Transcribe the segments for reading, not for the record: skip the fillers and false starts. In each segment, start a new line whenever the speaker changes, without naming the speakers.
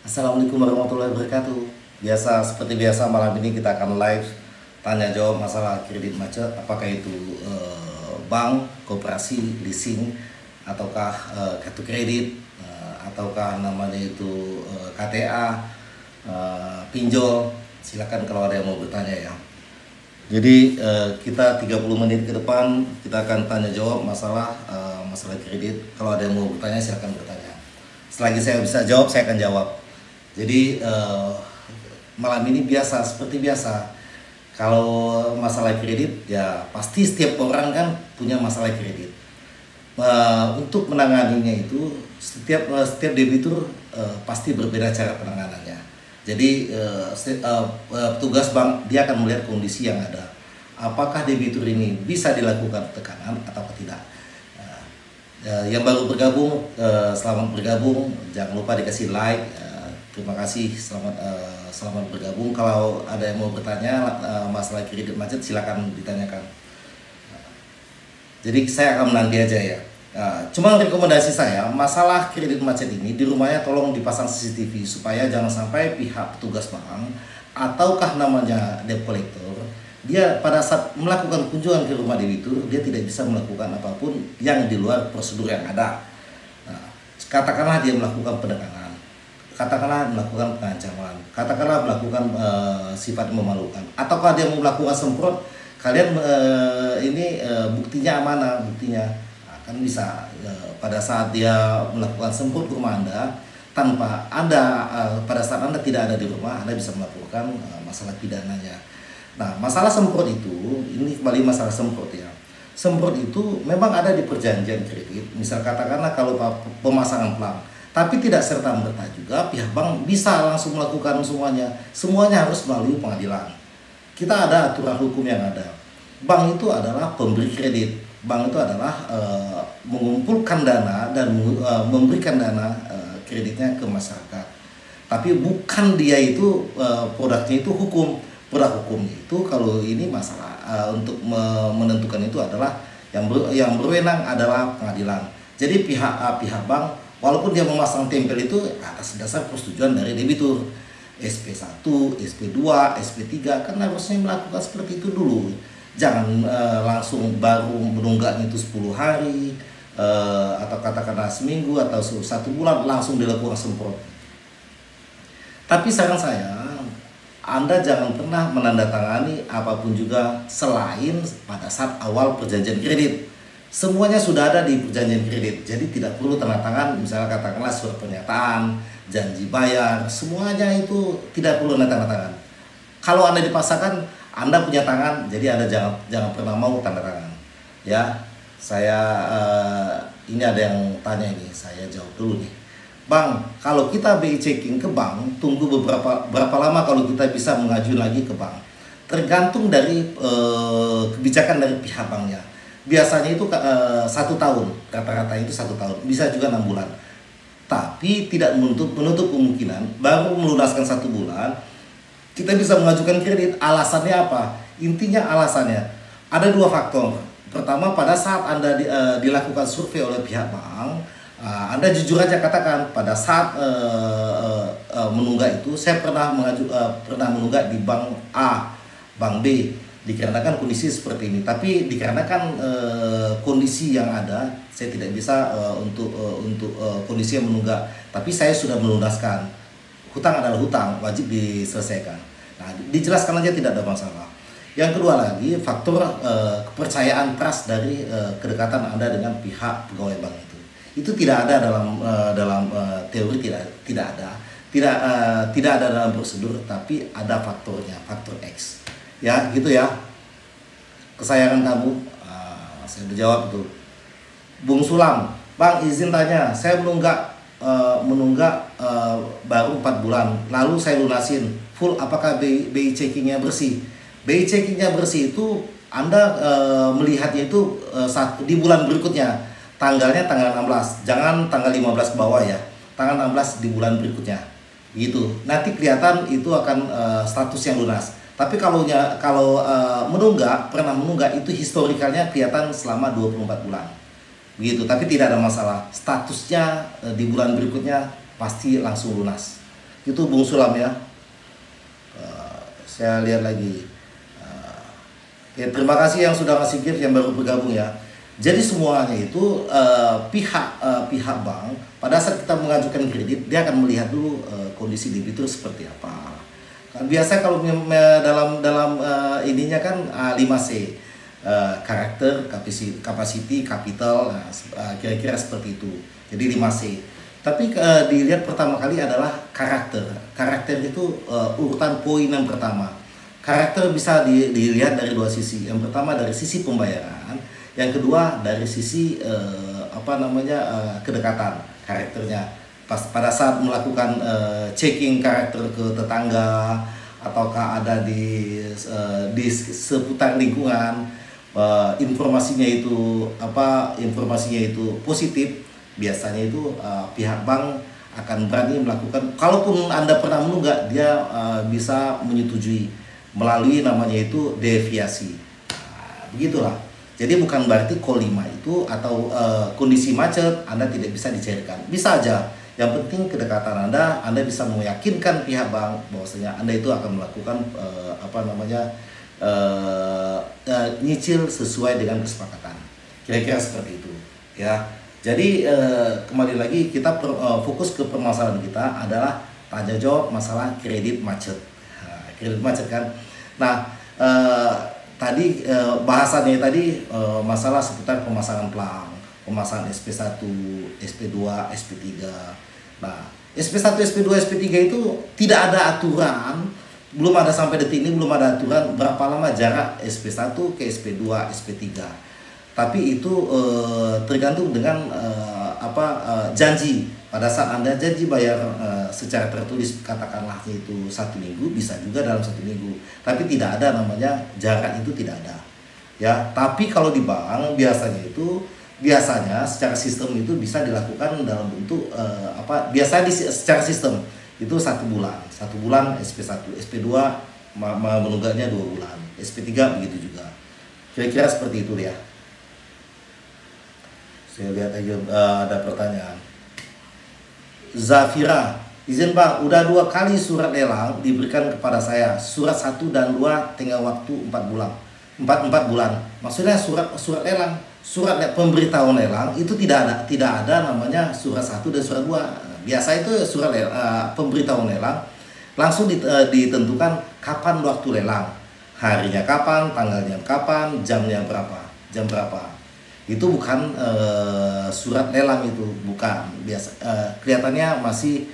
Assalamualaikum warahmatullahi wabarakatuh. Seperti biasa malam ini kita akan live tanya jawab masalah kredit macet. Apakah itu bank, koperasi, leasing, ataukah kartu kredit, ataukah namanya itu KTA, pinjol. Silakan kalau ada yang mau bertanya ya. Jadi kita 30 menit ke depan kita akan tanya jawab masalah kredit. Kalau ada yang mau bertanya silakan bertanya. Selagi saya bisa jawab saya akan jawab. Jadi malam ini seperti biasa. Kalau masalah kredit ya pasti setiap orang kan punya masalah kredit. Untuk menanganinya itu setiap debitur pasti berbeda cara penanganannya. Jadi petugas bank dia akan melihat kondisi yang ada. Apakah debitur ini bisa dilakukan tekanan atau tidak. Yang baru bergabung, selamat bergabung. Jangan lupa dikasih like. Terima kasih, selamat bergabung. Kalau ada yang mau bertanya masalah kredit macet silakan ditanyakan. Jadi saya akan menanti aja ya. Cuma rekomendasi saya masalah kredit macet ini di rumahnya tolong dipasang CCTV supaya jangan sampai pihak petugas bank ataukah namanya debt collector dia pada saat melakukan kunjungan ke rumah debitur dia tidak bisa melakukan apapun yang di luar prosedur yang ada. Katakanlah dia melakukan penekanan, katakanlah melakukan pengancaman, katakanlah melakukan sifat memalukan, ataukah dia mau melakukan semprot, kalian buktinya mana buktinya kan bisa pada saat dia melakukan semprot ke rumah Anda tanpa Anda pada saat Anda tidak ada di rumah Anda bisa melakukan masalah pidananya. Nah masalah semprot itu ini kembali masalah semprot ya. Semprot itu memang ada di perjanjian kredit. Misal katakanlah kalau pemasangan pelang tapi tidak serta-merta juga pihak bank bisa langsung melakukan semuanya. Semuanya harus melalui pengadilan. Kita ada aturan hukum yang ada. Bank itu adalah pemberi kredit. Bank itu adalah mengumpulkan dana dan memberikan dana kreditnya ke masyarakat. Tapi bukan dia itu produknya itu hukum. Produk hukum itu kalau ini masalah untuk menentukan itu adalah yang berwenang adalah pengadilan. Jadi pihak bank walaupun dia memasang tempel itu atas dasar persetujuan dari debitur SP1, SP2, SP3 kan harusnya melakukan seperti itu dulu. Jangan langsung baru menunggaknya itu 10 hari atau katakanlah seminggu atau 1 bulan langsung dilakukan semprot. Tapi saran saya Anda jangan pernah menandatangani apapun juga selain pada saat awal perjanjian kredit. Semuanya sudah ada di perjanjian kredit, jadi tidak perlu tanda tangan. Misalnya katakanlah surat pernyataan, janji bayar, semuanya itu tidak perlu tanda tangan. Kalau Anda dipaksakan, Anda punya tangan, jadi Anda jangan pernah mau tanda tangan. Ya, ini ada yang tanya ini, saya jawab dulu nih. Bang, kalau kita BI checking ke bank, tunggu berapa lama kalau kita bisa mengajukan lagi ke bank? Tergantung dari kebijakan dari pihak banknya. Biasanya itu 1 tahun, rata-rata itu 1 tahun, bisa juga 6 bulan. Tapi tidak menutup kemungkinan baru melunaskan 1 bulan kita bisa mengajukan kredit. Alasannya apa? Intinya alasannya ada 2 faktor. Pertama, pada saat Anda dilakukan survei oleh pihak bank, Anda jujur aja katakan pada saat menunggak itu saya pernah menunggak di bank A, bank B dikarenakan kondisi seperti ini. Tapi dikarenakan kondisi yang ada saya tidak bisa untuk kondisi yang menunggak. Tapi saya sudah melunaskan. Hutang adalah hutang, wajib diselesaikan. Nah, dijelaskan aja tidak ada masalah. Yang kedua lagi faktor kepercayaan trust dari kedekatan Anda dengan pihak pegawai bank itu tidak ada dalam teori, tidak ada dalam prosedur, tapi ada faktornya, faktor X ya gitu ya. Kesayangan kamu saya menjawab itu. Bung Sulam, Bang izin tanya, saya menunggak baru 4 bulan lalu saya lunasin full, apakah BI checkingnya bersih? BI checkingnya bersih itu Anda melihatnya itu di bulan berikutnya. Tanggalnya tanggal 16, jangan tanggal 15 ke bawah ya. Tanggal 16 di bulan berikutnya. Gitu. Nanti kelihatan itu akan status yang lunas. Tapi kalau pernah menunggak itu historikalnya kelihatan selama 24 bulan. Begitu, tapi tidak ada masalah. Statusnya di bulan berikutnya pasti langsung lunas. Itu Bung Sulam ya. Saya lihat lagi. Oke, terima kasih yang sudah ngasih gift, yang baru bergabung ya. Jadi semuanya itu pihak bank pada saat kita mengajukan kredit, dia akan melihat dulu kondisi debitur seperti apa. Kan biasa kalau dalam ininya kan 5C, karakter, capacity, capital, kira-kira seperti itu. Jadi 5C. Tapi dilihat pertama kali adalah karakter. Karakter itu urutan poin yang pertama. Karakter bisa dilihat dari dua sisi. Yang pertama dari sisi pembayaran, yang kedua dari sisi kedekatan karakternya. Pada saat melakukan checking karakter ke tetangga ataukah ada di seputar lingkungan, informasinya itu positif, biasanya itu pihak bank akan berani melakukan. Kalaupun Anda pernah menunggak, dia bisa menyetujui melalui namanya itu deviasi. Begitulah. Jadi bukan berarti call 5 itu atau kondisi macet Anda tidak bisa dicairkan. Bisa aja. Yang penting kedekatan Anda bisa meyakinkan pihak bank bahwasanya Anda itu akan melakukan nyicil sesuai dengan kesepakatan. Kira-kira seperti itu, ya. Jadi kembali lagi kita fokus ke permasalahan kita adalah tanya jawab masalah kredit macet. Kredit macet kan. Nah, tadi bahasannya tadi masalah seputar pemasangan pelang, pemasangan SP1, SP2, SP3. Nah, SP1, SP2, SP3 itu tidak ada aturan, belum ada sampai detik ini belum ada aturan berapa lama jarak SP1 ke SP2, SP3. Tapi itu tergantung dengan janji. Pada saat Anda janji bayar secara tertulis, katakanlah itu 1 minggu, bisa juga dalam 1 minggu. Tapi tidak ada namanya jarak, itu tidak ada. Ya, tapi kalau di bank biasanya secara sistem itu bisa dilakukan dalam bentuk secara sistem itu 1 bulan. 1 bulan SP1, SP2 menunggaknya 2 bulan, SP3 begitu juga. Kira-kira seperti itu ya. Saya lihat aja ada pertanyaan. Zafira, izin Bang, udah 2 kali surat lelang diberikan kepada saya. Surat 1 dan 2 tinggal waktu 4 bulan. 4 bulan. Maksudnya surat lelang, surat pemberitahuan lelang itu tidak ada namanya surat 1 dan surat 2. Biasa itu surat pemberitahuan lelang langsung ditentukan kapan waktu lelang. Harinya kapan, tanggalnya kapan, jamnya berapa, jam berapa. Itu bukan surat lelang, itu bukan. Biasa kelihatannya masih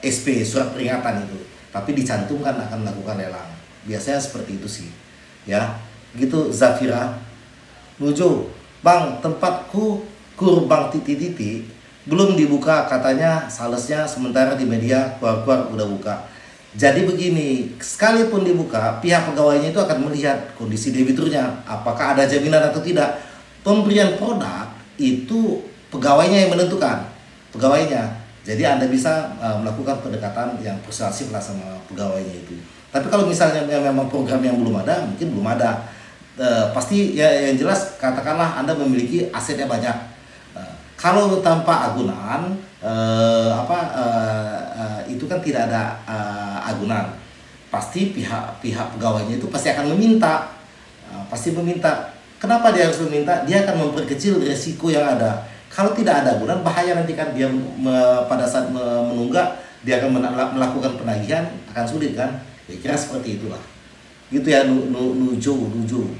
SP, surat peringatan itu. Tapi dicantumkan akan melakukan lelang. Biasanya seperti itu sih. Ya, gitu Zafira. Nuju, Bang, tempatku Kurbang titik-titik belum dibuka katanya salesnya, sementara di media keluar udah buka. Jadi begini, sekalipun dibuka, pihak pegawainya itu akan melihat kondisi debiturnya, apakah ada jaminan atau tidak. Pemberian produk itu pegawainya yang menentukan, pegawainya. Jadi Anda bisa melakukan pendekatan yang persuasif lah sama pegawainya itu. Tapi kalau misalnya memang program yang belum ada, mungkin belum ada. Pasti ya yang jelas katakanlah Anda memiliki asetnya banyak. Kalau tanpa agunan, itu kan tidak ada agunan. Pasti pihak pegawainya itu pasti akan meminta, Kenapa dia harus meminta? Dia akan memperkecil risiko yang ada. Kalau tidak ada agunan, bahaya nanti kan dia pada saat menunggak, dia akan melakukan penagihan, akan sulit kan? Ya, kira seperti itulah. Gitu ya, Nuju.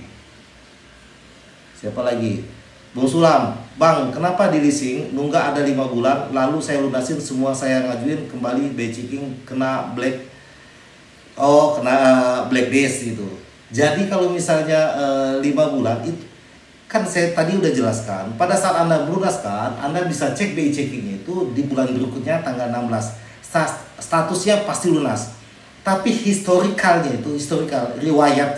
Siapa lagi? Bung Sulam, Bang, kenapa di leasing nunggak ada 5 bulan, lalu saya lunasin semua saya ngajuin kembali by checking kena blacklist gitu. Jadi kalau misalnya 5 bulan itu kan saya tadi udah jelaskan, pada saat Anda melunaskan, Anda bisa cek by checking itu di bulan berikutnya tanggal 16. Statusnya pasti lunas. Tapi historical riwayat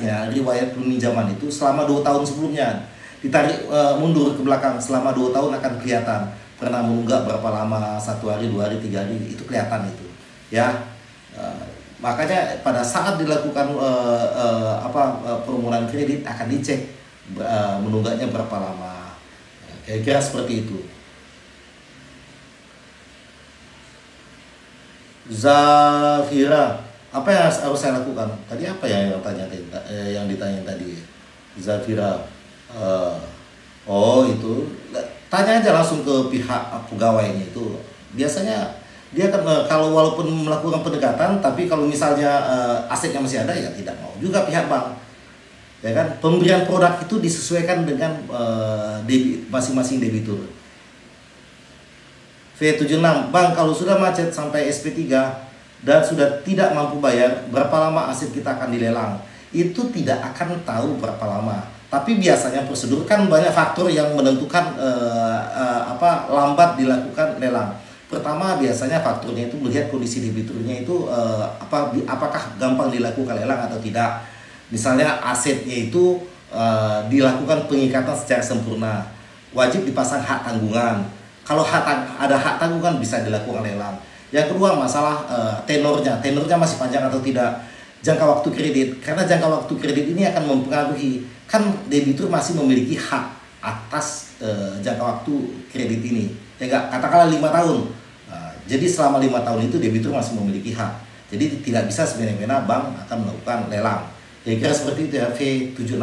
peminjaman itu selama 2 tahun sebelumnya. Ditarik mundur ke belakang selama 2 tahun akan kelihatan pernah menunggak berapa lama, 1 hari, 2 hari, 3 hari, itu kelihatan itu ya. Makanya pada saat dilakukan permohonan kredit akan dicek menunggaknya berapa lama, kira-kira seperti itu. Zafira, apa yang harus saya lakukan? Tadi apa ya yang ditanya tadi? Zafira, eh, oh itu, tanya aja langsung ke pihak pegawainya itu. Biasanya dia kan kalau walaupun melakukan pendekatan, tapi kalau misalnya asetnya masih ada ya tidak mau juga pihak bank. Ya kan, pemberian produk itu disesuaikan dengan masing-masing debitur. V76, Bang, kalau sudah macet sampai SP3 dan sudah tidak mampu bayar, berapa lama aset kita akan dilelang? Itu tidak akan tahu berapa lama. Tapi biasanya prosedur kan banyak faktor yang menentukan lambat dilakukan lelang. Pertama biasanya faktornya itu melihat kondisi debiturnya itu apakah gampang dilakukan lelang atau tidak. Misalnya asetnya itu dilakukan pengikatan secara sempurna, wajib dipasang hak tanggungan. Kalau ada hak tanggungan bisa dilakukan lelang. Yang kedua masalah tenornya masih panjang atau tidak, jangka waktu kredit, karena jangka waktu kredit ini akan mempengaruhi, kan debitur masih memiliki hak atas jangka waktu kredit ini, ya enggak, katakanlah 5 tahun. Jadi selama 5 tahun itu debitur masih memiliki hak, jadi tidak bisa semena-mena bank akan melakukan lelang. Kira-kira seperti itu ya. V76,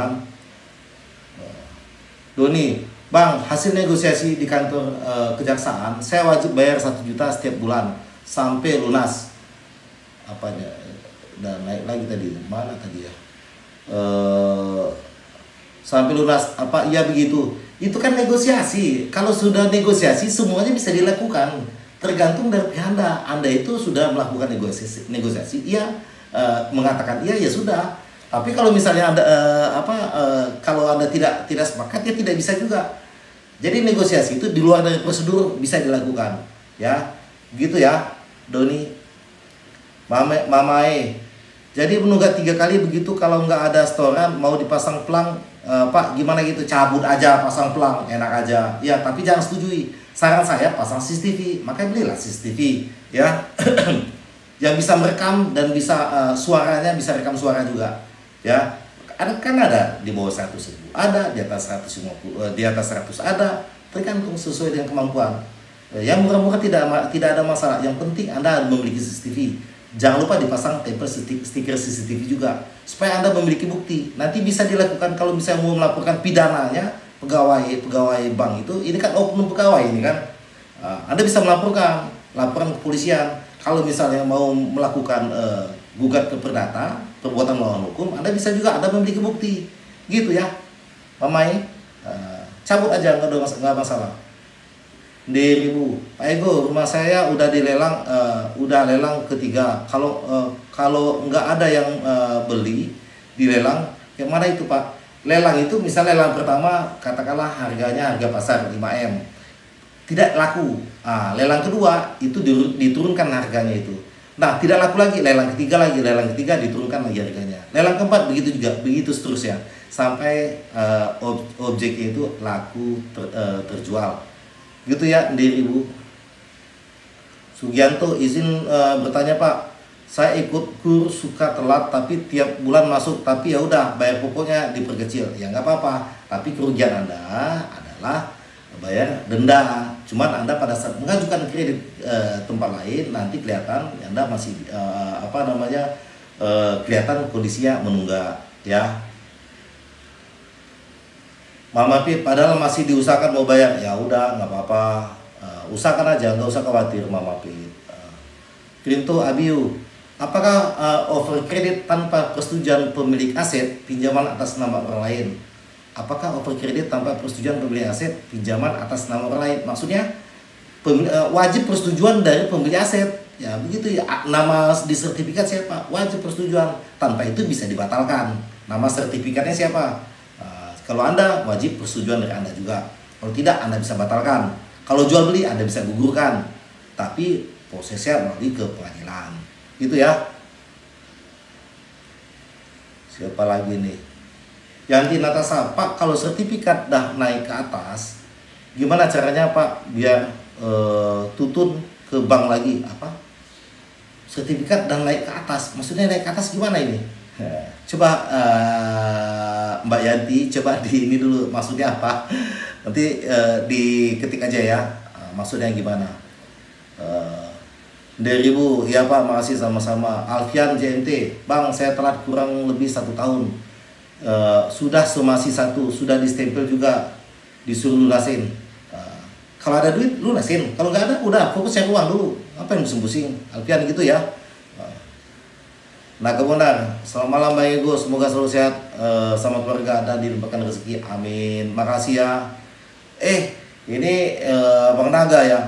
Doni, Bang, hasil negosiasi di kantor kejaksaan, saya wajib bayar 1 juta setiap bulan sampai lunas. Apanya? Dan naik lagi tadi, mana tadi ya? Sampai lunas, apa? Iya begitu. Itu kan negosiasi. Kalau sudah negosiasi, semuanya bisa dilakukan. Tergantung dari pihak Anda. Anda itu sudah melakukan negosiasi, iya, mengatakan iya, ya sudah. Tapi kalau misalnya Anda kalau Anda tidak sepakat, ya tidak bisa juga. Jadi negosiasi itu di luar dari prosedur bisa dilakukan, ya. Gitu ya, Doni. Mamae. Jadi menunggak 3 kali begitu, kalau nggak ada setoran mau dipasang pelang, Pak gimana gitu, cabut aja, pasang pelang, enak aja. Ya, tapi jangan setujui. Saran saya pasang CCTV, makanya belilah CCTV, ya. Yang bisa merekam dan bisa suaranya bisa rekam suara juga. Ya, ada di bawah 100.000, ada di atas 150, di atas 100 ada, tergantung sesuai dengan kemampuan. Yang murah-murah tidak ada masalah. Yang penting Anda memiliki CCTV. Jangan lupa dipasang tempel stiker CCTV juga supaya Anda memiliki bukti. Nanti bisa dilakukan kalau misalnya mau melaporkan pidananya pegawai bank itu. Ini kan oknum pegawai ini kan. Anda bisa melaporkan laporan kepolisian. Kalau misalnya mau melakukan gugat ke perdata, perbuatan melawan hukum, Anda bisa juga, Anda memiliki bukti. Gitu ya, Mamai. Cabut aja, nggak masalah. D1000, Pak Ego, rumah saya udah dilelang, udah lelang ketiga. Kalau nggak ada yang beli dilelang, yang mana itu Pak? Lelang itu misalnya lelang pertama, katakanlah harganya harga pasar 5M, tidak laku. Lelang kedua itu diturunkan harganya itu. Nah, tidak laku lagi, lelang ketiga diturunkan lagi harganya. Lelang keempat begitu juga, begitu seterusnya sampai objeknya itu laku terjual. Gitu ya, D1000. Sugianto, izin bertanya Pak, saya ikut kur suka telat tapi tiap bulan masuk, tapi ya udah bayar pokoknya diperkecil. Ya nggak apa-apa, tapi kerugian Anda adalah bayar denda. Cuman Anda pada saat mengajukan kredit tempat lain, nanti kelihatan Anda masih kelihatan kondisinya menunggak, ya. Mama Pi, padahal masih diusahakan mau bayar, ya udah nggak apa-apa, usahakan aja, nggak usah khawatir Mama Pi. Krinto Abiu, apakah over kredit tanpa persetujuan pemilik aset pinjaman atas nama orang lain? Apakah over kredit tanpa persetujuan pemilik aset pinjaman atas nama orang lain? Maksudnya wajib persetujuan dari pemilik aset, ya begitu ya. Nama di sertifikat siapa? Wajib persetujuan. Tanpa itu bisa dibatalkan. Nama sertifikatnya siapa? Kalau Anda wajib persetujuan dari Anda juga. Kalau tidak, Anda bisa batalkan. Kalau jual beli, Anda bisa gugurkan. Tapi prosesnya melalui ke pengadilan. Gitu ya. Siapa lagi nih? Yanti Natasha, Pak, kalau sertifikat dah naik ke atas, gimana caranya Pak biar tutun ke bank lagi? Apa? Sertifikat dah naik ke atas, maksudnya naik ke atas gimana ini? Coba Mbak Yanti, coba di ini dulu, maksudnya apa? Nanti diketik aja ya, maksudnya gimana? Dari Bu, ya Pak, makasih sama-sama. Alfian JNT, Bang, saya telat kurang lebih 1 tahun. Sudah somasi 1, sudah distempel juga, disuruh lunasin. Kalau ada duit lunasin, kalau nggak ada udah fokus cari uang dulu. Apa yang pusing-pusing? Alfian gitu ya. Nah, kemudian selamat malam Bang Ego, semoga selalu sehat sama keluarga dan dilimpahkan rezeki. Amin. Makasih ya. Ini Bang Naga ya.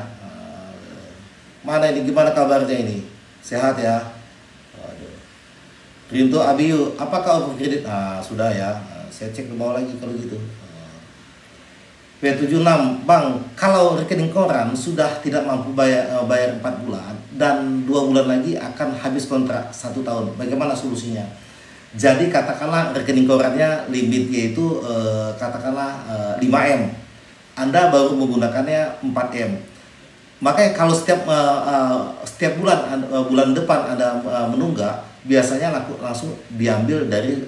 Mana ini, gimana kabarnya ini? Sehat ya? Waduh. Rinto Abiyu, apakah overkredit? Sudah ya. Saya cek ke bawah lagi kalau gitu. P76, Bang, kalau rekening koran sudah tidak mampu bayar 4 bulan dan 2 bulan lagi akan habis kontrak 1 tahun. Bagaimana solusinya? Jadi katakanlah rekening korannya limitnya itu katakanlah 5M. Anda baru menggunakannya 4M. Makanya kalau setiap bulan bulan depan Anda menunggak, biasanya langsung diambil dari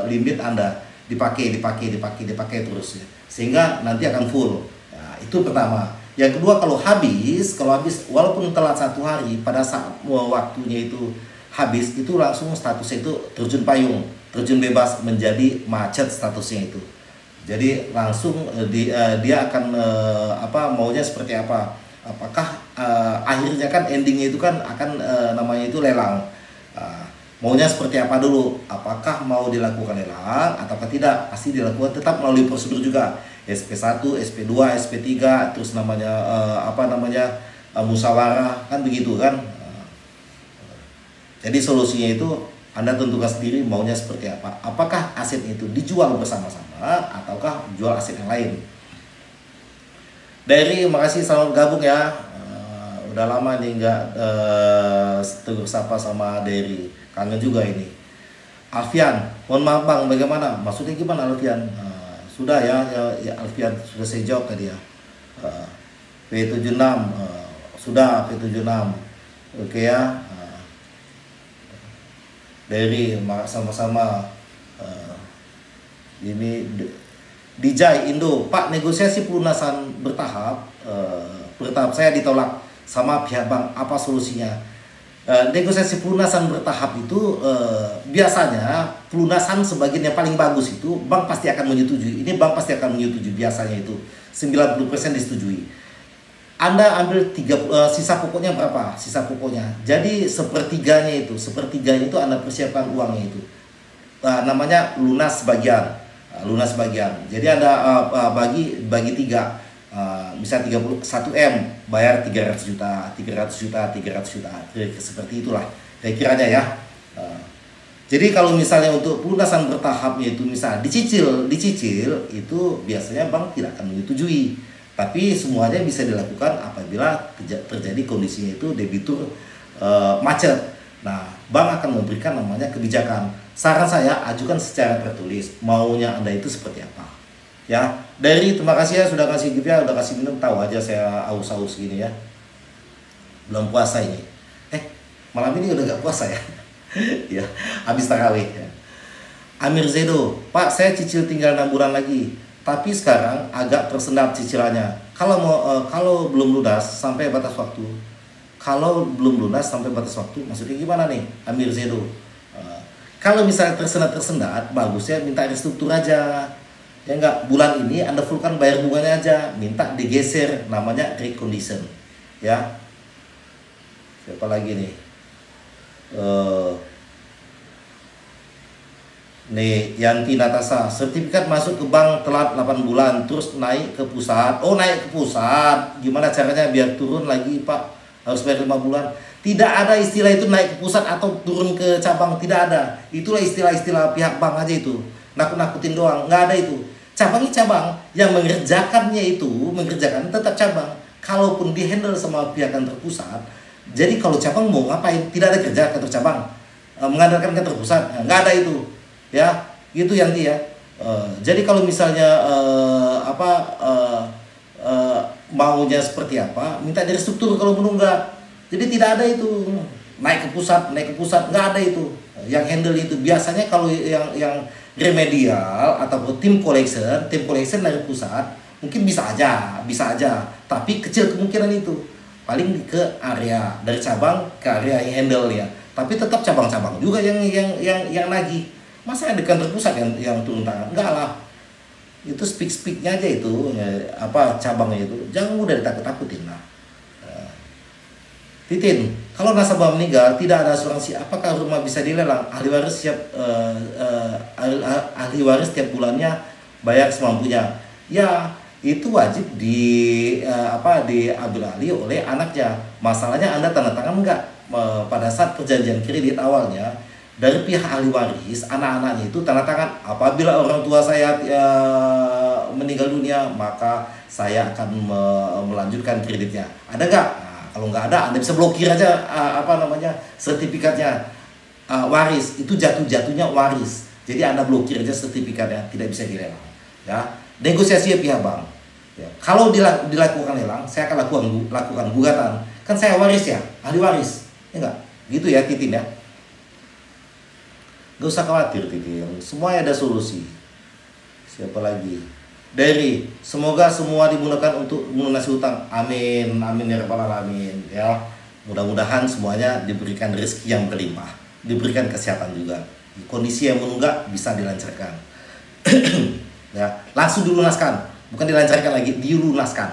limit Anda, dipakai terus ya. Sehingga nanti akan full. Nah, itu pertama. Yang kedua, kalau habis walaupun telat 1 hari, pada saat waktunya itu habis, itu langsung statusnya itu terjun payung, terjun bebas, menjadi macet statusnya itu. Jadi langsung dia akan maunya seperti apa? Apakah akhirnya kan endingnya itu kan akan namanya itu lelang. Maunya seperti apa dulu? Apakah mau dilakukan lelang ataukah tidak? Pasti dilakukan tetap melalui prosedur juga. SP1, SP2, SP3, terus namanya musyawarah, kan begitu kan. Jadi solusinya itu Anda tentukan sendiri maunya seperti apa. Apakah aset itu dijual bersama-sama ataukah jual aset yang lain. Dari, makasih selamat gabung ya. Udah lama nih nggak tegur sapa sama Dari. Kangen juga ini. Alfian, mohon maaf Bang, bagaimana? Maksudnya gimana Alfian? Sudah ya Alfian, sudah saya jawab tadi ya. P76, sudah P76. Oke ya. Dari sama-sama ini Dijai Indo, Pak, negosiasi pelunasan bertahap saya ditolak sama pihak bank, apa solusinya? Negosiasi pelunasan bertahap itu biasanya pelunasan sebagian yang paling bagus itu bank pasti akan menyetujui. Ini bank pasti akan menyetujui, biasanya itu 90% disetujui. Anda ambil sisa pokoknya berapa? Sisa pokoknya. Jadi sepertiganya itu Anda persiapkan uangnya itu. Namanya lunas sebagian. Jadi Anda bagi 3. Bisa 31M bayar 300 juta, seperti itulah kira-kiranya ya. Jadi kalau misalnya untuk pelunasan bertahapnya itu misal dicicil itu biasanya bank tidak akan menyetujui, tapi semuanya bisa dilakukan apabila terjadi kondisinya itu debitur macet. Nah, bank akan memberikan namanya kebijakan. Saran saya, ajukan secara tertulis maunya Anda itu seperti apa. Ya, Dari, terima kasih ya sudah kasih gift ya, udah kasih minum, tahu aja saya aus gini ya. Belum puasa ini. Malam ini udah gak puasa ya. Ya, habis tarawih ya. Amir Zedo, Pak, saya cicil tinggal 6 bulan lagi, tapi sekarang agak tersendat cicilannya. Kalau belum lunas sampai batas waktu. Maksudnya gimana nih, Amir Zedo? Kalau misalnya tersendat, bagusnya minta restruktur aja. Ya enggak, bulan ini Anda fullkan bayar bunganya aja, minta digeser, namanya recondition. Ya. Siapa lagi nih? Nih, Yanti Natasa, sertifikat masuk ke bank telat 8 bulan, terus naik ke pusat. Naik ke pusat. Gimana caranya biar turun lagi, Pak? Harus bayar 5 bulan. Tidak ada istilah itu naik ke pusat atau turun ke cabang, tidak ada. Itulah istilah-istilah pihak bank aja itu. Nakut-nakutin doang, nggak ada itu. Cabang yang mengerjakan tetap cabang. Kalaupun dihandle sama pihak kantor pusat, jadi kalau cabang mau ngapain, tidak ada kerja kantor cabang, mengandalkan kantor pusat, nggak ada itu, ya, gitu Yanti ya. Jadi kalau misalnya maunya seperti apa, minta dari struktur kalau menunggak. Jadi tidak ada itu naik ke pusat, nggak ada itu. Yang handle itu biasanya kalau yang remedial atau tim collection dari pusat mungkin bisa aja, tapi kecil kemungkinan itu. paling ke area dari cabang ke area yang handle ya. Tapi tetap cabang-cabang juga yang nagih. Masa yang di kantor pusat yang turun tangan? Enggak lah. Itu speak-speaknya aja itu ya, apa cabangnya itu. Jangan mudah ditakut-takutin lah. Titin, kalau nasabah meninggal tidak ada asuransi, apakah rumah bisa dilelang? Ahli waris ahli waris tiap bulannya bayar semampunya. Ya, itu wajib diambil alih oleh anaknya. Masalahnya Anda tanda tangan enggak pada saat perjanjian kredit awalnya dari pihak ahli waris, anak-anaknya itu tanda tangan, apabila orang tua saya meninggal dunia, maka saya akan melanjutkan kreditnya. Ada nggak? Kalau nggak ada, Anda bisa blokir aja sertifikatnya waris. Itu jatuhnya waris. Jadi Anda blokir aja sertifikatnya, tidak bisa dilelang. Ya, negosiasi pihak bank. Ya. Kalau dilakukan lelang, saya akan lakukan gugatan. Kan saya waris ya, ahli waris. Ya enggak? Gitu ya Titin ya. Gak usah khawatir Titin, semuanya ada solusi. Siapa lagi? Dari semoga semua dimudahkan untuk melunasi hutang. Amin, amin ya rabbal alamin ya. Mudah-mudahan semuanya diberikan rezeki yang berlimpah, diberikan kesehatan juga. Kondisi yang menunggak bisa dilancarkan. Ya, langsung dilunaskan, bukan dilancarkan lagi, dilunaskan.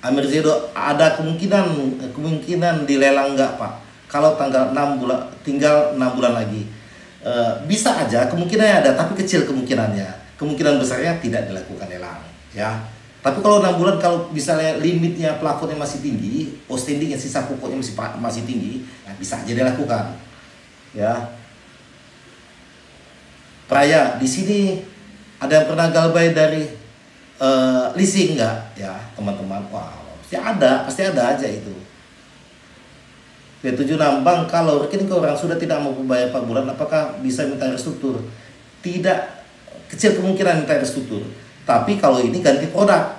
Amir Zedo, ada kemungkinan dilelang nggak Pak? Kalau tinggal 6 bulan lagi. Bisa aja, kemungkinannya ada, tapi kecil kemungkinannya. Kemungkinan besarnya tidak dilakukan lelang, ya. Tapi kalau 6 bulan, kalau misalnya limitnya plafonnya masih tinggi, outstandingnya sisa pokoknya masih tinggi, nah bisa aja dilakukan, ya. Praya, di sini ada yang pernah galbay dari leasing nggak, ya teman-teman? Wah, pasti ada aja itu. P7 nambang, kalau rekening orang sudah tidak mau bayar 4 bulan, apakah bisa minta restruktur? Tidak. Kecil kemungkinan minta restruktur. Tapi kalau ini ganti produk,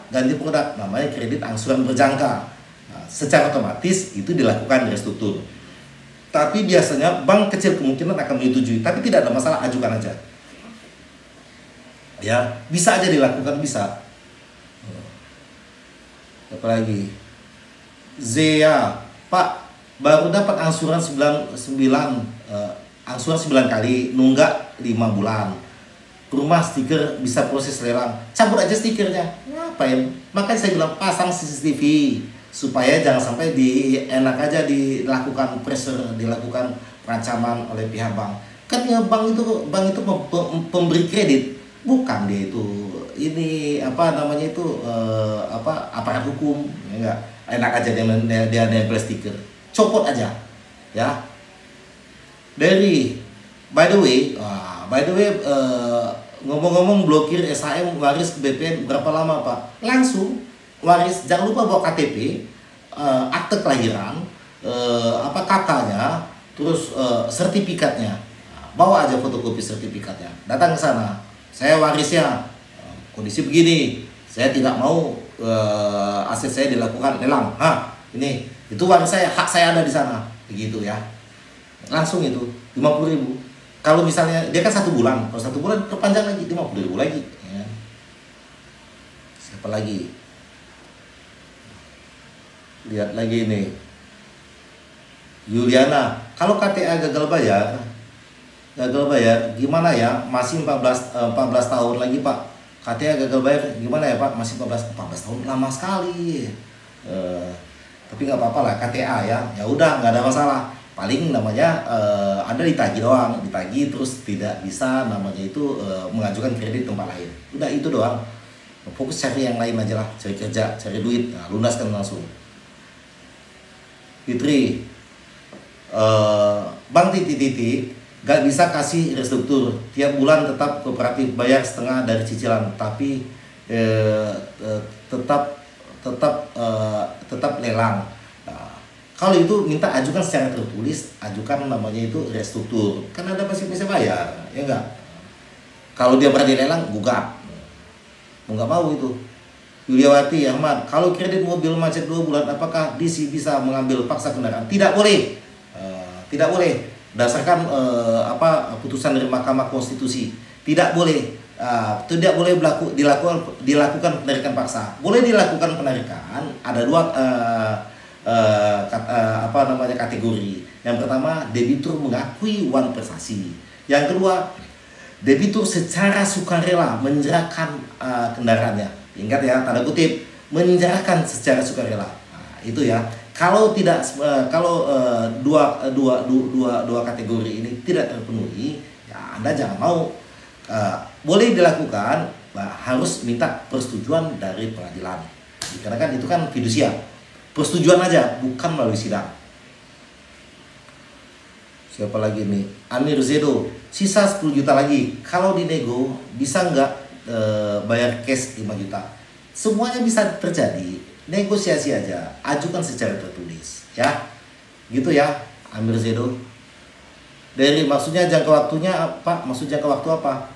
namanya kredit angsuran berjangka. Nah, secara otomatis itu dilakukan restruktur. Tapi biasanya bank kecil kemungkinan akan menyetujui, tapi tidak ada masalah, ajukan aja. Ya, bisa aja dilakukan, bisa. Apalagi Zea, Pak, baru dapat angsuran 9 kali, nunggak 5 bulan. Rumah stiker bisa proses lelang, cabut aja stikernya. Ngapain? Makanya saya bilang pasang CCTV supaya jangan sampai enak aja dilakukan pressure, dilakukan pengancaman oleh pihak bank. Kan ya bank itu pemberi kredit, bukan dia itu aparat hukum, ya enggak. Enak aja dia nempel stiker, copot aja, ya. By the way, ngomong-ngomong blokir SHM waris ke BPN berapa lama Pak? Langsung waris, jangan lupa bawa KTP, akte kelahiran, kakaknya, terus sertifikatnya. Bawa aja fotokopi sertifikatnya. Datang ke sana. Saya warisnya, kondisi begini. Saya tidak mau aset saya dilakukan lelang. Ini itu waris saya, hak saya ada di sana. Begitu ya. Langsung itu 50.000. Kalau misalnya dia kan 1 bulan, kalau 1 bulan perpanjang lagi 50.000 lagi. Ya. Siapa lagi? Lihat lagi nih. Yuliana, kalau KTA gagal bayar, gimana ya? Masih 14 tahun lagi Pak. KTA gagal bayar, gimana ya Pak? Masih 14 tahun, lama sekali. Tapi nggak apa-apa lah, KTA ya. Ya udah, nggak ada masalah. Paling namanya Anda ditagih doang, terus tidak bisa namanya itu mengajukan kredit tempat lain. Udah itu doang. Fokus cari yang lain aja lah, cari kerja, cari duit, nah, lunaskan langsung. Fitri, Bank Titi gak bisa kasih restruktur, tiap bulan tetap kooperatif bayar setengah dari cicilan, tapi tetap lelang. Kalau itu minta ajukan secara tertulis, ajukan namanya itu restruktur. Kan Anda pasti bisa bayar, ya enggak? Kalau dia berani lelang, gugat. Mau nggak mau itu. Yuliawati Ahmad, kalau kredit mobil macet 2 bulan, apakah DC bisa mengambil paksa kendaraan? Tidak boleh. Tidak boleh. Berdasarkan putusan dari Mahkamah Konstitusi, tidak boleh tidak boleh dilakukan penarikan paksa. Boleh dilakukan penarikan, ada dua kategori. Yang pertama, debitur mengakui uang prestasi. Yang kedua, debitur secara sukarela menyerahkan kendaraannya. Ingat ya, tanda kutip, menyerahkan secara sukarela. Nah, itu ya. Kalau tidak, dua kategori ini tidak terpenuhi, ya Anda jangan mau. Boleh dilakukan, harus minta persetujuan dari pengadilan. Karena kan itu kan fidusia. Persetujuan aja, bukan melalui sidang. Siapa lagi nih? Amir Zedo, sisa 10 juta lagi. Kalau dinego, bisa nggak bayar cash 5 juta? Semuanya bisa terjadi. Negosiasi aja, ajukan secara tertulis, ya. Gitu ya, Amir Zedo. Dari maksudnya jangka waktunya apa? Maksud jangka waktu apa?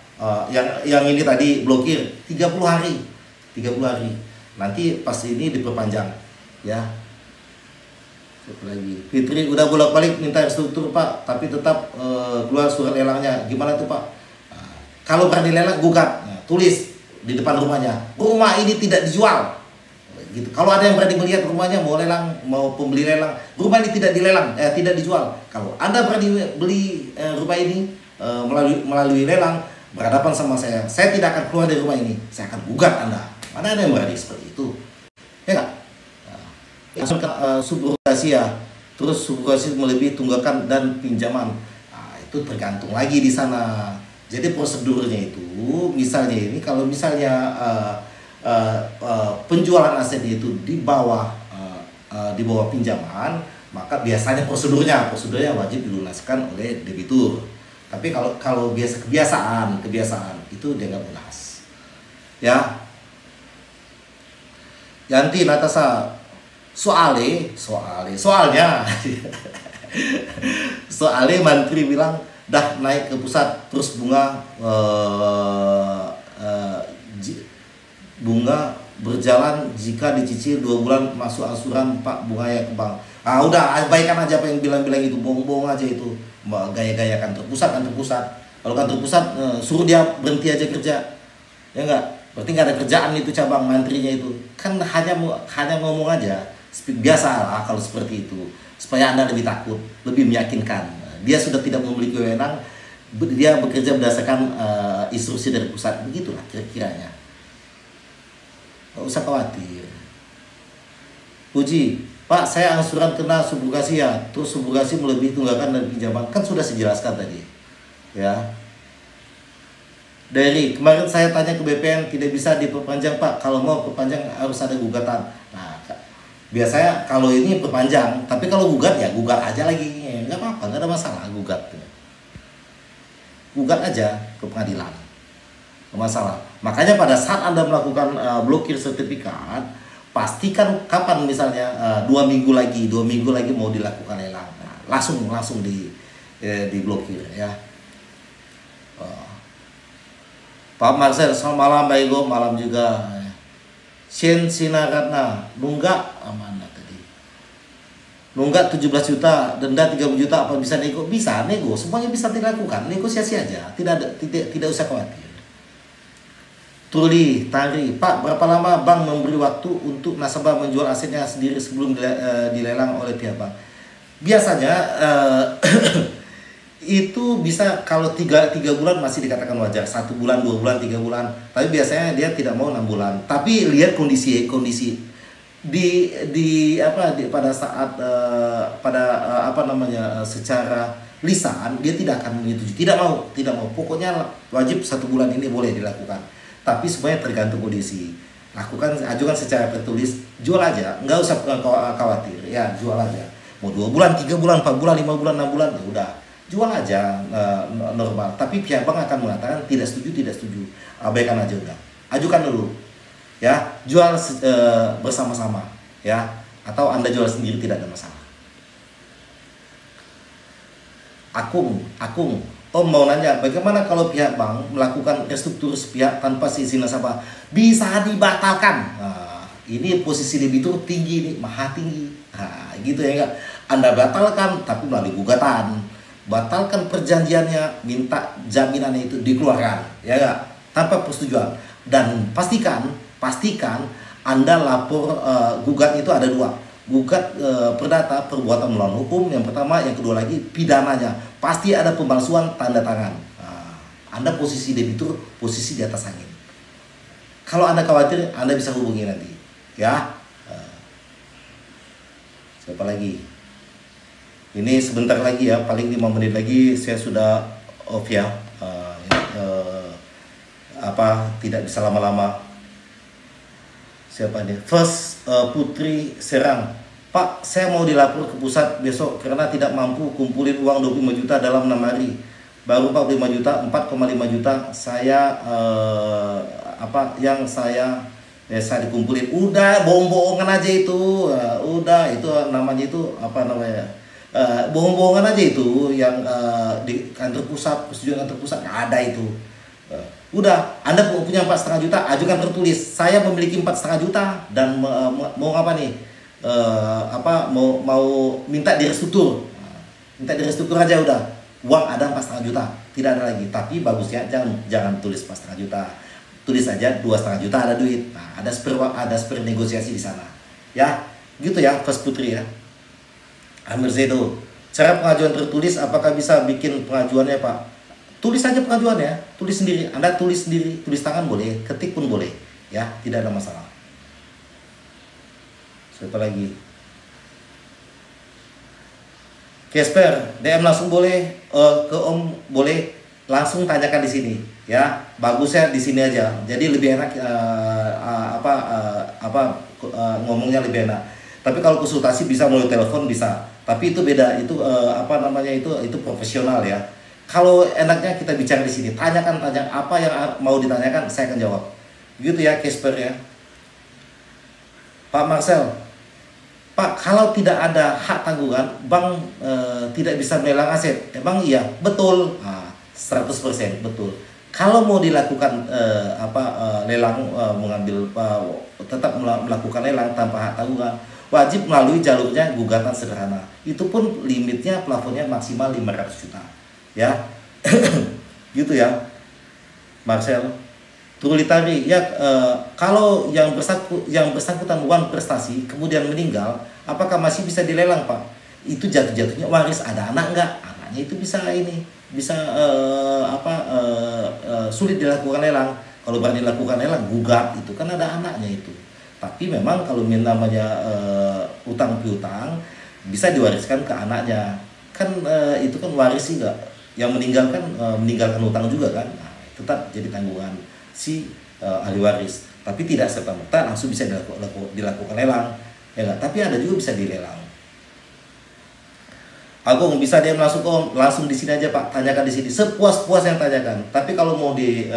Yang ini tadi blokir 30 hari. 30 hari. Nanti pas ini diperpanjang, ya. Siapa lagi? Fitri udah bolak-balik minta struktur Pak, tapi tetap keluar surat lelangnya. Gimana tuh Pak? Kalau berani lelang gugat, tulis di depan rumahnya. Rumah ini tidak dijual. Gitu. Kalau ada yang berani melihat rumahnya, mau lelang, mau pembeli lelang, rumah ini tidak dilelang, tidak dijual. Kalau Anda berani beli rumah ini melalui lelang, berhadapan sama saya tidak akan keluar dari rumah ini, saya akan gugat Anda. Mana ada yang berani seperti itu? Ya nggak? Langsung ke subrogasi ya, terus subrogasi melebihi tunggakan dan pinjaman. Nah, itu tergantung lagi di sana. Jadi prosedurnya itu, misalnya ini, kalau misalnya penjualan aset itu di bawah pinjaman, maka biasanya prosedurnya wajib dilunaskan oleh debitur. Tapi kalau kebiasaan itu dia nggak lunas, ya. Yanti Natasha, soalnya Mantri bilang dah naik ke pusat, terus bunga berjalan jika dicicil 2 bulan masuk angsuran Pak bunganya ke bank. Udah abaikan aja apa yang bilang itu, bohong-bohong aja itu, gaya-gaya kantor pusat. Kalau kantor pusat suruh dia berhenti aja kerja, ya enggak? Berarti nggak ada kerjaan itu cabang mantrinya itu, kan hanya ngomong aja. Biasa lah kalau seperti itu, supaya Anda lebih takut, lebih meyakinkan. Dia sudah tidak memiliki wewenang, dia bekerja berdasarkan instruksi dari pusat, begitulah kira-kiranya. Gak usah khawatir. Puji, Pak, saya angsuran kena subrogasi ya, terus subrogasi melebihi tunggakan dan pinjaman, kan sudah saya jelaskan tadi, ya. Dari kemarin saya tanya ke BPN, tidak bisa diperpanjang Pak, kalau mau perpanjang harus ada gugatan. Nah, biasanya kalau ini perpanjang, tapi kalau gugat ya gugat aja lagi, nggak apa-apa, nggak ada masalah gugat aja ke pengadilan, nggak masalah. Makanya pada saat Anda melakukan blokir sertifikat, pastikan kapan, misalnya 2 minggu lagi mau dilakukan lelang, langsung diblokir, ya. Pak Marcel, selamat malam Mbak Igo, malam juga. Sien Sinaratna, nunggak mana tadi? Nunggak 17 juta, denda 30 juta, apa bisa nego? Bisa nego, semuanya bisa dilakukan, negosiasi aja, tidak usah khawatir. Tuli Tari, Pak, berapa lama bank memberi waktu untuk nasabah menjual asetnya sendiri sebelum dilelang oleh pihak bank? Biasanya itu bisa, kalau 3 bulan masih dikatakan wajar, 1 bulan, 2 bulan, 3 bulan. Tapi biasanya dia tidak mau 6 bulan. Tapi lihat kondisi pada saat secara lisan dia tidak akan menyetujui, tidak mau. Pokoknya wajib 1 bulan ini boleh dilakukan. Tapi semuanya tergantung kondisi. Ajukan secara tertulis, jual aja, nggak usah khawatir, ya jual aja. Mau 2 bulan, 3 bulan, 4 bulan, 5 bulan, 6 bulan, ya udah. Jual aja normal, tapi pihak bank akan mengatakan tidak setuju, abaikan aja udah, ajukan dulu, ya, jual bersama-sama, ya, atau Anda jual sendiri tidak ada masalah. Akung, Om mau nanya, bagaimana kalau pihak bank melakukan restruktur sepihak tanpa seizin nasabah? Bisa dibatalkan. Nah, ini posisi debitur tinggi nih, maha tinggi, gitu ya enggak? Anda batalkan, tapi melalui gugatan. Batalkan perjanjiannya, minta jaminannya itu dikeluarkan, ya enggak? tanpa persetujuan. Dan pastikan Anda lapor gugat itu ada dua. Gugat perdata perbuatan melawan hukum yang pertama, yang kedua lagi pidananya. Pasti ada pemalsuan tanda tangan. Anda posisi debitur, posisi di atas angin. Kalau Anda khawatir, Anda bisa hubungi nanti, ya. Siapa lagi? Ini sebentar lagi ya, paling 5 menit lagi saya sudah off ya. Tidak bisa lama-lama. Siapa nih? First Putri Serang. Pak, saya mau dilapor ke pusat besok karena tidak mampu kumpulin uang 25 juta dalam 6 hari. Baru 45 juta, 4,5 juta saya saya dikumpulin. Udah bohong-bohongan aja itu. Udah itu namanya itu bohong-bohongan aja itu yang di kantor pusat, persetujuan kantor pusat nggak ada itu. Udah, Anda punya 4,5 juta, ajukan tertulis. Saya memiliki 4,5 juta dan mau apa nih? Mau minta direstruktur. Minta direstruktur aja udah. Uang ada 4,5 juta, tidak ada lagi. Tapi bagusnya jangan tulis 4,5 juta. Tulis aja 2,5 juta ada duit. Nah, ada spare negosiasi di sana. Ya, gitu ya, First Putri ya. Amir Zedo. Cara pengajuan tertulis, apakah bisa bikin pengajuannya, Pak? Tulis saja pengajuannya, tulis sendiri. Anda tulis sendiri, tulis tangan boleh, ketik pun boleh, ya, tidak ada masalah. Siapa lagi? Casper, DM langsung boleh, ke Om boleh, langsung tanyakan di sini, ya. Bagusnya di sini aja. Jadi lebih enak ngomongnya lebih enak. Tapi kalau konsultasi bisa melalui telepon bisa. Tapi itu beda, itu itu profesional ya. Kalau enaknya kita bicara di sini, tanya apa yang mau ditanyakan, saya akan jawab. Gitu ya, Casper ya. Pak Marcel, Pak, kalau tidak ada hak tanggungan, bank tidak bisa melelang aset. Emang iya, betul. 100% betul. Kalau mau dilakukan lelang, tetap melakukan lelang tanpa hak tanggungan, wajib melalui jalurnya gugatan sederhana. Itu pun limitnya plafonnya maksimal 500 juta. Ya. Gitu ya. Marcel Trulitari ya, kalau yang bersangkutan wan prestasi kemudian meninggal, apakah masih bisa dilelang, Pak? Itu jatuh-jatuhnya waris, ada anak enggak? Anaknya itu bisa sulit dilakukan lelang. Kalau berani dilakukan lelang, gugat, itu kan ada anaknya itu. Tapi memang kalau namanya utang piutang bisa diwariskan ke anaknya. Kan itu kan waris sih enggak. Yang meninggalkan utang juga kan. Nah, tetap jadi tanggungan si ahli waris. Tapi tidak serta-merta langsung bisa dilakukan lelang. Ya enggak? Tapi ada juga bisa dilelang. Agung, bisa dia langsung di sini aja, Pak. Tanyakan di sini sepuas-puas yang tanyakan. Tapi kalau mau di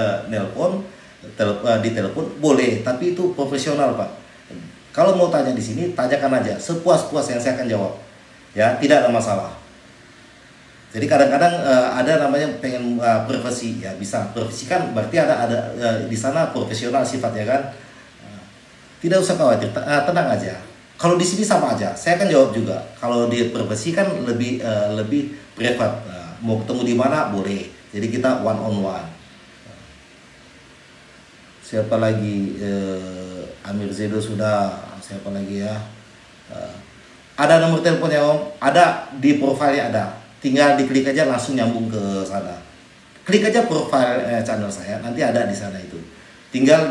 telepon boleh, tapi itu profesional, Pak. Kalau mau tanya di sini, tanyakan aja sepuas-puas yang saya akan jawab. Ya, tidak ada masalah. Jadi kadang-kadang ada namanya pengen privasi, ya bisa privasi kan berarti ada di sana profesional sifatnya kan. Tidak usah khawatir, tenang aja. Kalau di sini sama aja, saya akan jawab juga. Kalau di privasi kan lebih privat. Mau ketemu di mana boleh. Jadi kita one on one. Siapa lagi? Amir Zedo sudah. Siapa lagi ya? Ada nomor teleponnya, Om? Ada di profilnya ada. Tinggal diklik aja langsung nyambung ke sana. Klik aja profil channel saya, nanti ada di sana itu. Tinggal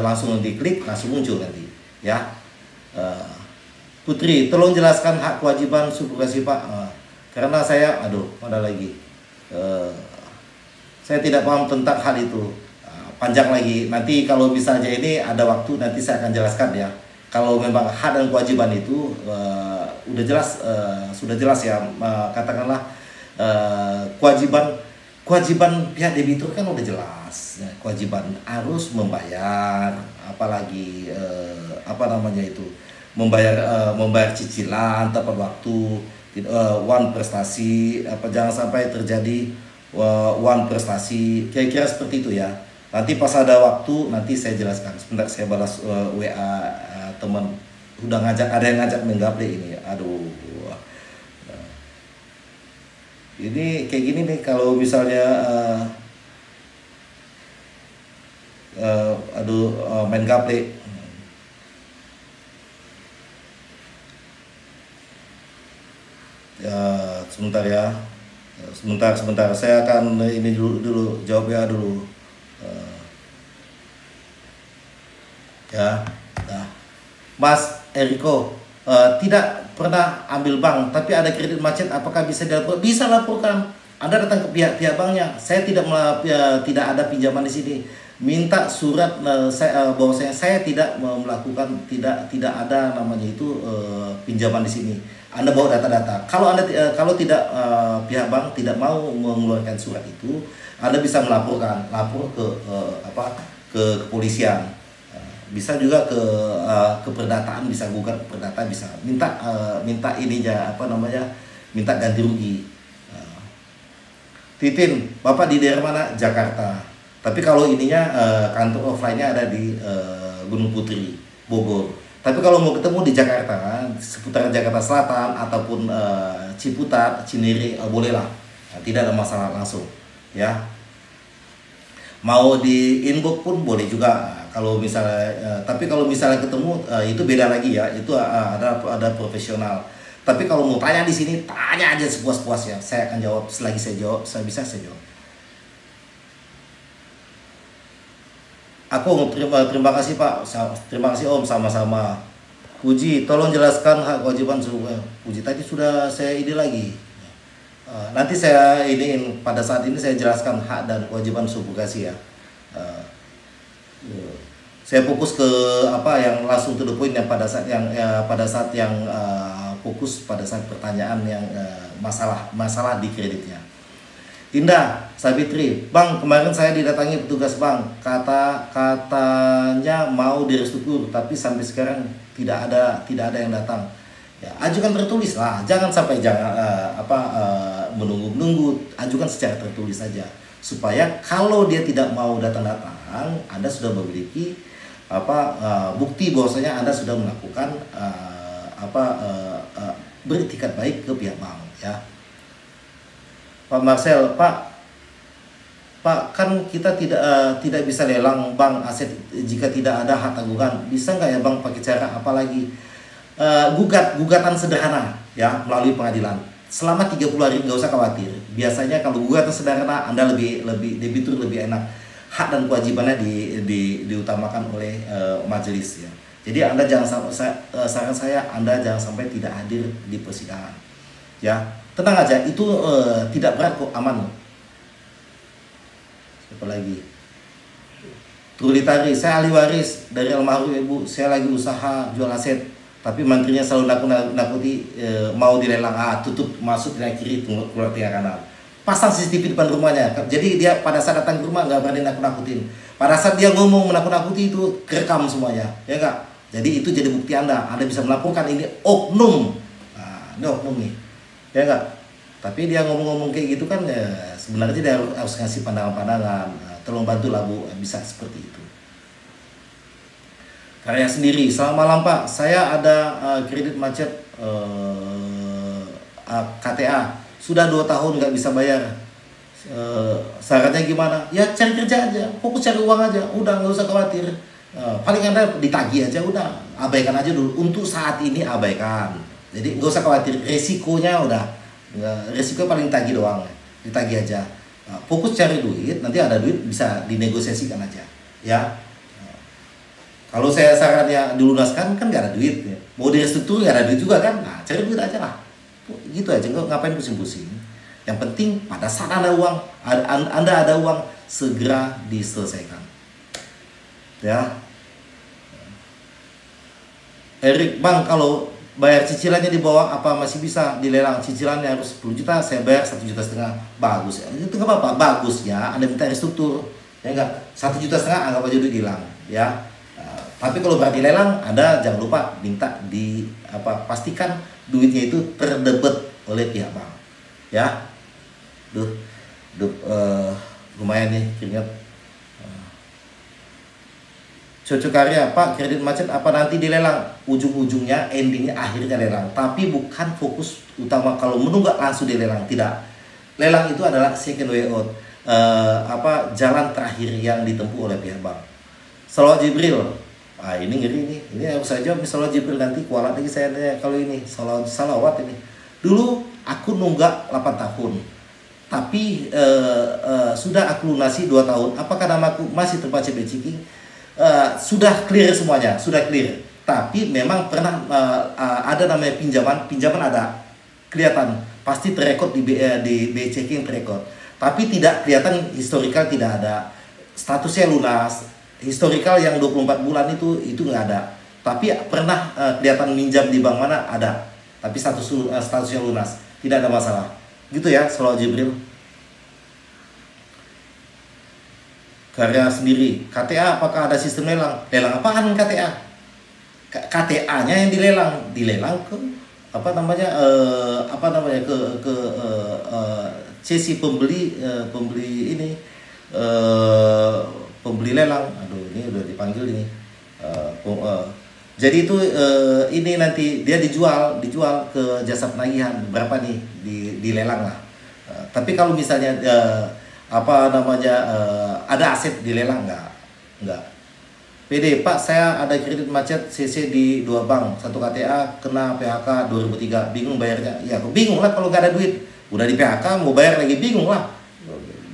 langsung diklik, langsung muncul nanti, ya. Putri, tolong jelaskan hak kewajiban subrogasi, Pak. Karena saya, ada lagi. Saya tidak paham tentang hal itu. Panjang lagi. Nanti kalau misalnya ini ada waktu, nanti saya akan jelaskan ya. Kalau memang hak dan kewajiban itu udah jelas, sudah jelas ya, katakanlah kewajiban pihak debitur kan udah jelas ya, kewajiban harus membayar, apalagi membayar cicilan tepat waktu, one prestasi, jangan sampai terjadi one prestasi, kira-kira seperti itu ya. Nanti pas ada waktu nanti saya jelaskan. Sebentar saya balas WA teman, udah ada yang ngajak menggable ini. Ini kayak gini nih, kalau misalnya Main gaple. Ya, sebentar ya. Sebentar. Saya akan ini dulu jawab ya dulu. Ya. Nah, Mas Eriko, tidak pernah ambil bank, tapi ada kredit macet, apakah bisa dilaporkan? Bisa laporkan. Anda datang ke pihak banknya. Saya tidak ada pinjaman di sini. Minta surat bahwasanya saya tidak melakukan tidak ada namanya itu pinjaman di sini. Anda bawa data-data. Kalau tidak pihak bank tidak mau mengeluarkan surat itu, Anda bisa lapor ke kepolisian. Bisa juga ke perdataan, bisa gugat perdata, bisa minta ininya minta ganti rugi. Titin, Bapak di daerah mana? Jakarta. Tapi kalau ininya kantor offline-nya ada di Gunung Putri, Bogor. Tapi kalau mau ketemu di Jakarta, seputaran Jakarta Selatan ataupun Ciputat, Cinere, bolehlah. Nah, tidak ada masalah langsung, ya. Mau di inbox pun boleh juga. Kalau misalnya, tapi kalau misalnya ketemu itu beda lagi ya. Itu ada profesional. Tapi kalau mau tanya di sini, tanya aja sepuas-puasnya. Saya akan jawab selagi saya jawab. Aku terima kasih Pak. Terima kasih Om, sama-sama. Puji, tolong jelaskan hak kewajiban suku. Puji, tadi sudah saya ini lagi. Nanti saya pada saat ini saya jelaskan hak dan kewajiban subrogasi ya. Saya fokus ke yang langsung to the point yang pada saat yang fokus pada saat pertanyaan yang masalah di kreditnya. Indah Sabitri, Bang, kemarin saya didatangi petugas bank, katanya mau direstruktur, tapi sampai sekarang tidak ada yang datang. Ya, ajukan tertulis lah, jangan menunggu, ajukan secara tertulis saja, supaya kalau dia tidak mau datang, Anda sudah memiliki bukti bahwasanya Anda sudah melakukan beretikat baik ke pihak bank, ya. Pak Marcel, Pak, kan kita tidak bisa lelang bank aset jika tidak ada hak tanggungan. Bisa nggak ya Bang pakai cara apa lagi? Gugatan sederhana ya melalui pengadilan. Selama 30 hari nggak usah khawatir. Biasanya kalau gugatan sederhana Anda lebih debitur lebih enak. Hak dan kewajibannya diutamakan oleh majelis ya. Jadi Anda saran saya Anda jangan sampai tidak hadir di persidangan. Ya, tenang aja, itu tidak berat kok, aman. Siapa lagi? Trulitari, saya ahli waris dari almarhum ibu. Saya lagi usaha jual aset, tapi menterinya selalu nakuti mau dilelang. Tutup masuk dengan kiri, keluar tengah kanan. Pasang CCTV depan rumahnya. Jadi dia pada saat datang ke rumah nggak berani nakut-nakutin. Pada saat dia ngomong menakut-nakuti itu kerekam semuanya, ya nggak? Jadi itu jadi bukti Anda bisa melaporkan ini oknum. Ini oknum nih, ya nggak? Tapi dia ngomong-ngomong kayak gitu kan ya, sebenarnya dia harus ngasih pandangan-pandangan. Tolong bantulah Bu, bisa seperti itu. Karya sendiri, selamat malam Pak. Saya ada kredit macet KTA. Sudah 2 tahun nggak bisa bayar. Syaratnya gimana? Ya cari kerja aja, fokus cari uang aja. Udah nggak usah khawatir. Paling Anda ditagih aja, udah abaikan aja dulu. Untuk saat ini abaikan. Jadi nggak usah khawatir. Resikonya resiko paling tagih doang, ditagih aja. Fokus cari duit, nanti ada duit bisa dinegosiasikan aja, ya. Kalau saya sarannya dilunaskan kan nggak ada duit, ya. Mau direstruktur nggak ada duit juga kan, nah cari duit aja lah, gitu aja, ngapain pusing-pusing. Yang penting pada saat Anda ada uang segera diselesaikan, ya. Erik, Bang, kalau bayar cicilannya di bawah apa masih bisa dilelang? Cicilannya harus 10 juta, saya bayar 1,5 juta. Bagus ya. Itu nggak apa-apa, bagus ya. Anda minta restruktur, ya enggak? 1,5 juta anggap aja duit hilang, ya. Tapi kalau berarti lelang, Anda jangan lupa minta pastikan duitnya itu terdebet oleh pihak bank, ya. Lumayan nih keringat. Cocok karya, Pak, kredit macet apa nanti dilelang? Ujung-ujungnya, endingnya, akhirnya lelang. Tapi bukan fokus utama kalau menunggak langsung dilelang, tidak. Lelang itu adalah second way out, jalan terakhir yang ditempuh oleh pihak bank. Salawat Jibril. Ah ini ngeri nih. Ini harus saya jawab nih salawat Jibril, nanti kualat lagi saya nanya kalau ini salawat ini. Dulu aku nunggak 8 tahun. Tapi sudah aku lunasi 2 tahun. Apakah namaku masih terpakai Beciki? Sudah clear semuanya, sudah clear. Tapi memang pernah ada namanya pinjaman ada kelihatan, pasti terekod di checking terekod. Tapi tidak kelihatan historical, tidak ada. Statusnya lunas, historical yang 24 bulan itu nggak ada. Tapi pernah kelihatan minjam di bank mana ada. Tapi statusnya lunas, tidak ada masalah. Gitu ya, Salawat Jibril. Karya sendiri. KTA apakah ada sistem lelang? Lelang apaan KTA? KTA-nya yang dilelang ke apa namanya ke sesi pembeli ini pembeli lelang. Aduh, ini udah dipanggil ini. Jadi itu ini nanti dia dijual ke jasa penagihan berapa nih dilelang lah. Tapi kalau misalnya ada aset dilelang enggak. PD, Pak, saya ada kredit macet CC di 2 bank, 1 KTA kena PHK 2003, bingung bayarnya. Ya, aku bingung lah kalau nggak ada duit. Udah di PHK mau bayar lagi bingung lah.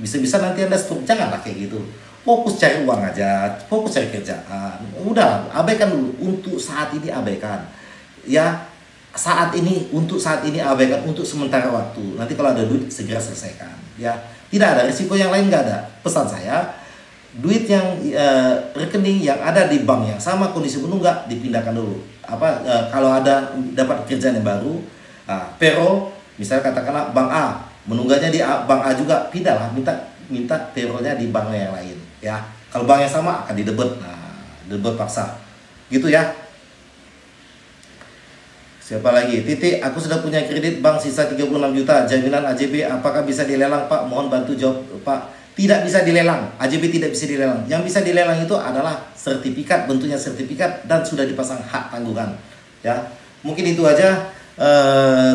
Bisa-bisa nanti Anda stop, janganlah kayak gitu. Fokus cari uang aja, fokus cari kerjaan. Udah, abaikan dulu. Untuk saat ini abaikan. Ya, untuk saat ini abaikan untuk sementara waktu. Nanti kalau ada duit segera selesaikan. Ya, tidak ada risiko yang lain, nggak ada. Pesan saya, duit yang rekening yang ada di bank yang sama kondisi menunggak dipindahkan dulu. Kalau ada dapat kerjaan yang baru, payroll, misalnya katakanlah bank A, menunggaknya di bank A juga, pindahlah minta payrollnya di bank yang lain. Ya, kalau bank yang sama akan didebet, debet paksa, gitu ya. Siapa lagi? Titik, aku sudah punya kredit bank sisa 36 juta, jaminan AJB, apakah bisa dilelang Pak? Mohon bantu jawab Pak. Tidak bisa dilelang, AJB tidak bisa dilelang. Yang bisa dilelang itu adalah sertifikat, bentuknya sertifikat dan sudah dipasang hak tanggungan. Ya, mungkin itu aja.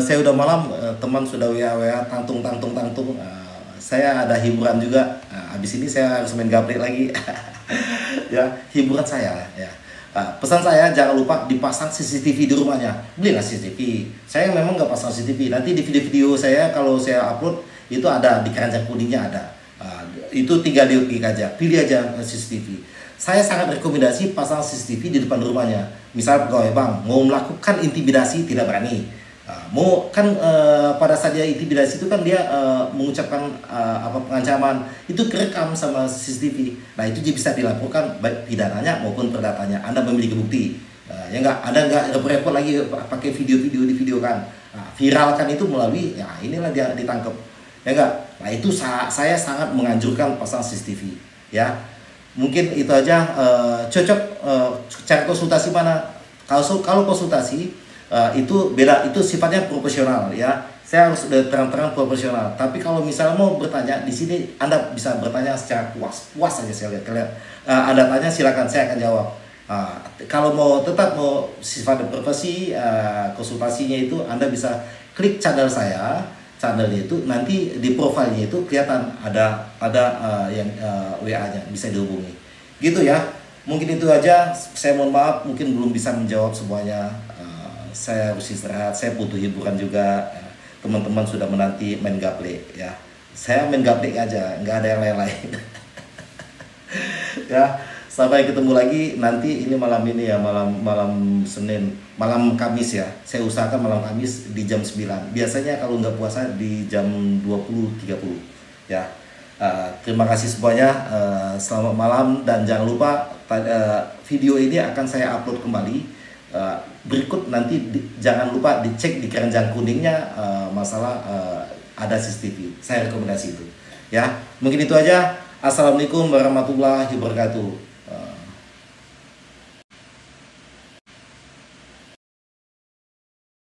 Saya udah malam, teman sudah WA tantung. Saya ada hiburan juga. Habis ini saya harus main gaplek lagi. Ya, hiburan saya. Ya. Pesan saya jangan lupa dipasang CCTV di rumahnya. Belilah CCTV. Saya memang nggak pasang CCTV. Nanti di video-video saya kalau saya upload itu ada di keranjang kuningnya ada. Itu tinggal diklik aja, pilih aja CCTV. Saya sangat rekomendasi pasang CCTV di depan rumahnya. Misal pegawai bank mau melakukan intimidasi tidak berani. Pada saat dia intimidasi itu kan dia mengucapkan pengancaman, itu kerekam sama CCTV. Nah itu bisa dilaporkan baik pidananya maupun perdatanya. Anda memiliki bukti. Ya enggak, Anda enggak repot-repot lagi pakai video-video di videokan. Viralkan itu melalui inilah dia ditangkap. Ya enggak? Nah itu saya sangat menganjurkan pasang CCTV. Ya, mungkin itu aja. Cocok cari konsultasi mana? Kalau konsultasi itu beda, itu sifatnya profesional ya. Saya harus terang-terang profesional. Tapi kalau misalnya mau bertanya di sini, Anda bisa bertanya secara puas saja saya lihat. Anda tanya silakan, saya akan jawab. Kalau tetap mau sifatnya profesi, konsultasinya itu Anda bisa klik channel saya. Channelnya itu nanti di profilnya itu kelihatan ada yang WA-nya bisa dihubungi. Gitu ya. Mungkin itu aja. Saya mohon maaf mungkin belum bisa menjawab semuanya. Saya harus istirahat, saya butuh hiburan juga. Teman-teman sudah menanti main gaple ya. Saya main gaple aja, nggak ada yang lain-lain. Ya, sampai ketemu lagi nanti ini malam ini ya, malam Senin, malam Kamis ya. Saya usahakan malam Kamis di jam 9. Biasanya kalau nggak puasa di jam 20.30 ya. Terima kasih semuanya. Selamat malam dan jangan lupa video ini akan saya upload kembali. Berikut nanti jangan lupa dicek di keranjang kuningnya masalah ada CCTV. Saya rekomendasi itu ya. Mungkin itu aja. Assalamualaikum warahmatullahi wabarakatuh.